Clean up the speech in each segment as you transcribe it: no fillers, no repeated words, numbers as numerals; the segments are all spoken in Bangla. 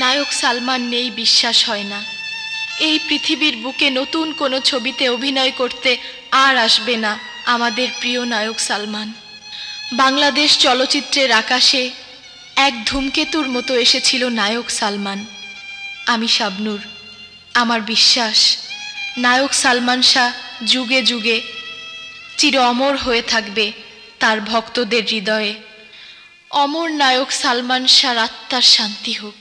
নায়ক সালমান নেই বিশ্বাস হয় না। এই পৃথিবীর বুকে নতুন কোনো ছবিতে অভিনয় করতে আর আসবে না আমাদের প্রিয় নায়ক সালমান। বাংলাদেশ চলচ্চিত্রের আকাশে এক ধূমকেতুর মতো এসেছিল নায়ক সালমান। আমি শাবনূর। আমার বিশ্বাস নায়ক সালমান শাহ যুগে যুগে চির অমর হয়ে থাকবে তার ভক্তদের হৃদয়ে। অমর নায়ক সালমান শাহর আত্মার শান্তি হোক।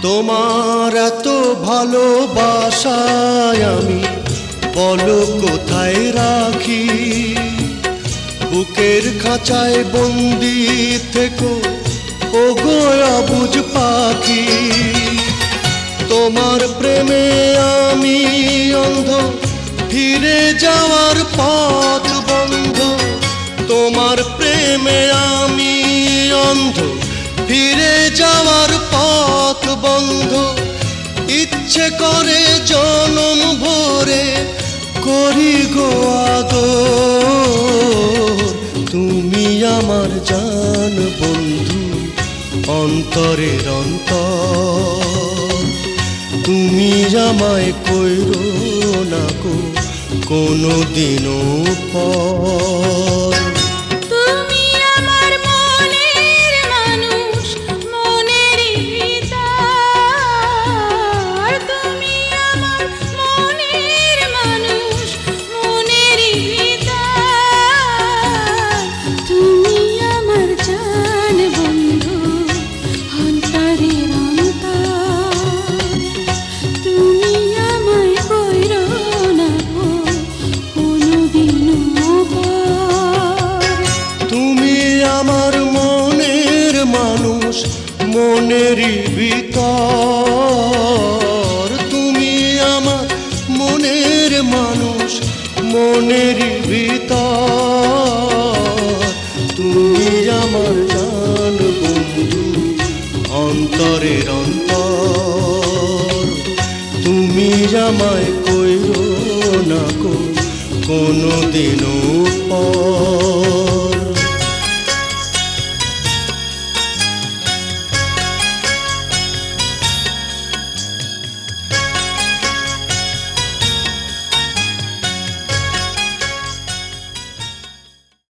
তোমার এত ভালোবাসায় আমি বলো কোথায় রাখি, বুকের খাঁচায় বন্দি থেকো ওগো অবুঝ পাখি। তোমার প্রেমে আমি অন্ধ, ফিরে যাওয়ার পথ বন্ধ। তোমার প্রেমে আমি অন্ধ, ফিরে যাওয়ার পথ বন্ধ। ইচ্ছে করে জনম ভরে করি গো আদর। তুমি আমার জান বন্ধু, অন্তরের অন্তর। তুমি আমায় কইরো না গো কোনো দিনও পর। তুমি আমায় কইরো না গো কোনোদিনও পর। মনের ভিতর তুমি আমার জান বন্ধু, অন্তরের অন্তর। তুমি আমায় কইরো না কো কোনদিনও পর।